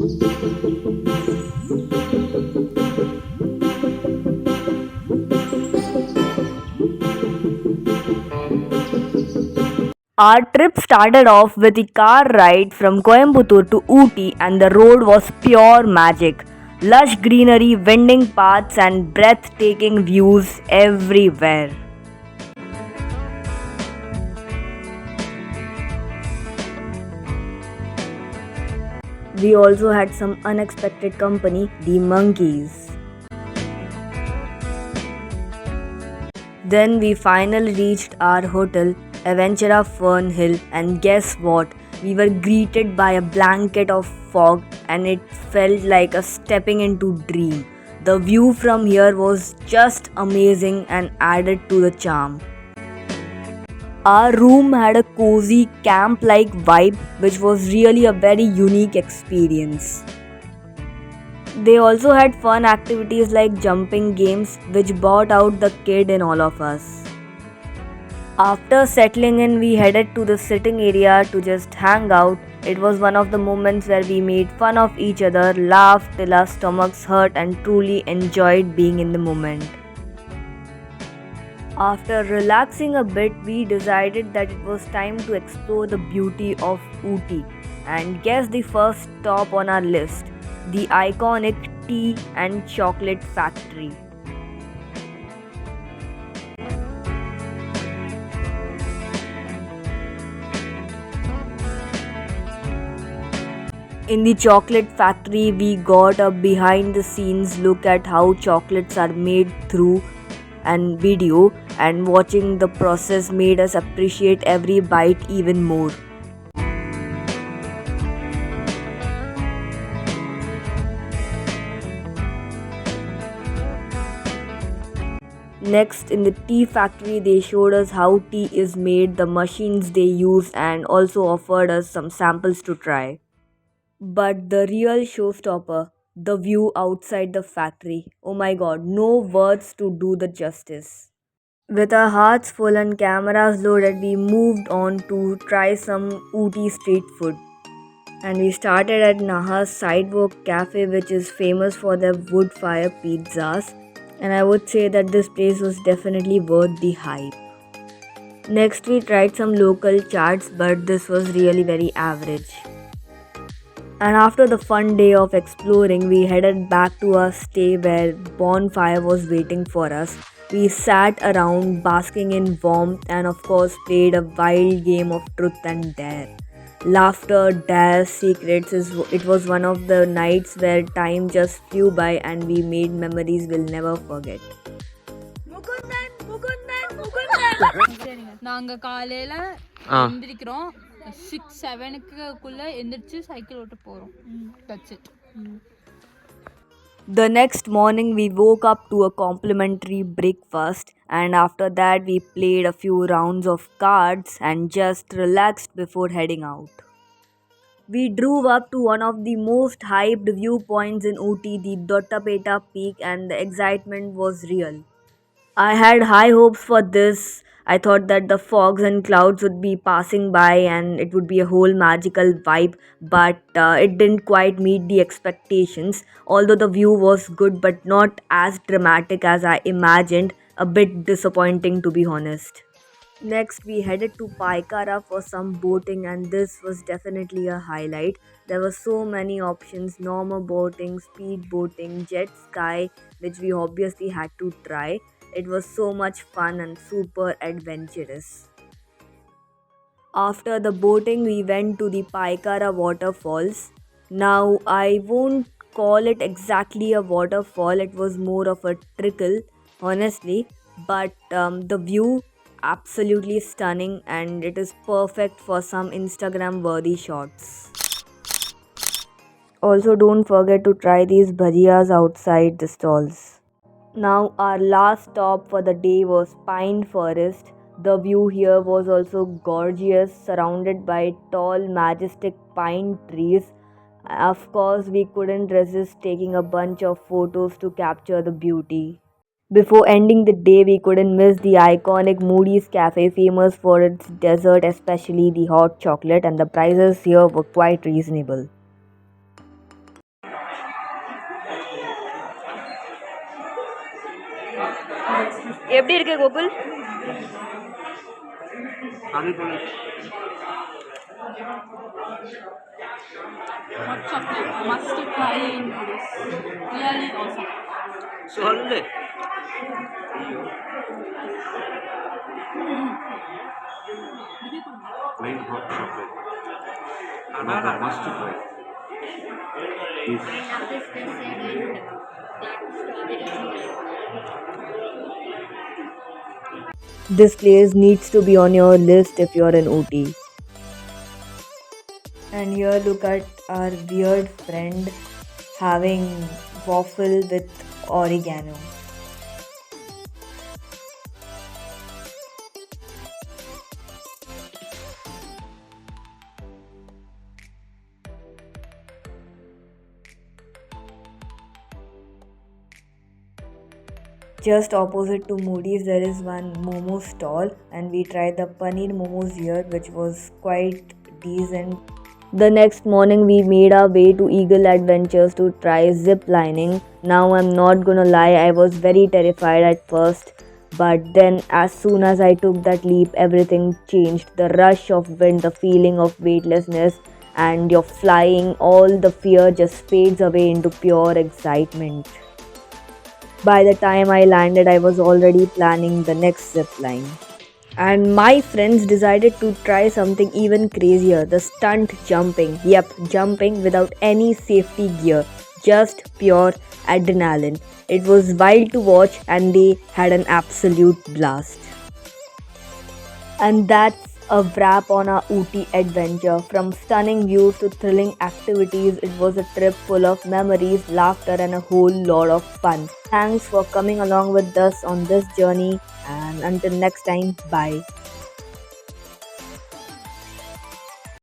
Our trip started off with a car ride from Coimbatore to Ooty, and the road was pure magic. Lush greenery, winding paths, and breathtaking views everywhere. We also had some unexpected company, the monkeys. Then we finally reached our hotel, Aventura Fern Hill, and guess what? We were greeted by a blanket of fog, and it felt like a stepping into dream. The view from here was just amazing and added to the charm. Our room had a cozy camp like vibe, which was really a very unique experience. They also had fun activities like jumping games, which brought out the kid in all of us. After settling in, we headed to the sitting area to just hang out. It was one of the moments where we made fun of each other, laughed till our stomachs hurt, and truly enjoyed being in the moment. After relaxing a bit, we decided that it was time to explore the beauty of Ooty. And guess the first stop on our list, the iconic tea and chocolate factory. In the chocolate factory, we got a behind the scenes look at how chocolates are made through and video, and watching the process made us appreciate every bite even more. Next, in the tea factory, they showed us how tea is made, the machines they use, and also offered us some samples to try. But the real showstopper, the view outside the factory. Oh my god, no words to do the justice. With our hearts full and cameras loaded, we moved on to try some Ooty street food. And we started at Naha's Sidewalk Cafe, which is famous for their wood fire pizzas. And I would say that this place was definitely worth the hype. Next, we tried some local chaats, but this was really very average. And after the fun day of exploring, we headed back to our stay where bonfire was waiting for us. We sat around basking in warmth and of course played a wild game of truth and dare. Laughter, dare, secrets. It was one of the nights where time just flew by and we made memories we'll never forget. நாங்கள் காலையில் எந்திரிக்கிறோம் 6-7க்குள்ளே எந்திரிச்சு cycle ஓட்ட போகிறோம். That's it. The next morning, we woke up to a complimentary breakfast, and after that, we played a few rounds of cards and just relaxed before heading out. We drove up to one of the most hyped viewpoints in Ooty, the Dottapeta Peak, and the excitement was real. I had high hopes for this. I thought that the fogs and clouds would be passing by and it would be a whole magical vibe, but it didn't quite meet the expectations. Although the view was good but not as dramatic as I imagined, a bit disappointing to be honest. Next, we headed to Paikara for some boating, and this was definitely a highlight. There were so many options: normal boating, speed boating, jet ski, which we obviously had to try. It was so much fun and super adventurous. After the boating, we went to the Paikara waterfalls. Now, I won't call it exactly a waterfall, it was more of a trickle, honestly, but the view absolutely stunning and it is perfect for some Instagram worthy shots. Also, don't forget to try these bhajiyas outside the stalls. Now, our last stop for the day was Pine Forest. The view here was also gorgeous, surrounded by tall, majestic pine trees. Of course, we couldn't resist taking a bunch of photos to capture the beauty. Before ending the day, we couldn't miss the iconic Moody's Cafe, famous for its dessert, especially the hot chocolate, and the prices here were quite reasonable. எப்படி இருக்கு Gokul? Hot chocolate must try in this. Really awesome. சொல்லு. Plain hot chocolate. Another must try. This This place needs to be on your list if you're in Ooty. And here look at our weird friend having waffle with oregano. Just opposite to Moody's, there is one momo stall, and we tried the paneer momos here, which was quite decent. The next morning, we made our way to Eagle Adventures to try zip lining. Now, I'm not gonna lie, I was very terrified at first, but then, as soon as I took that leap, everything changed. The rush of wind, the feeling of weightlessness, and you're flying, all the fear just fades away into pure excitement. By the time I landed, I was already planning the next zip line. And my friends decided to try something even crazier, the stunt jumping. Yep, jumping without any safety gear, just pure adrenaline. It was wild to watch, and they had an absolute blast. And that's a wrap on our Ooty adventure. From stunning views to thrilling activities, it was a trip full of memories, laughter, and a whole lot of fun. Thanks for coming along with us on this journey, and until next time, bye.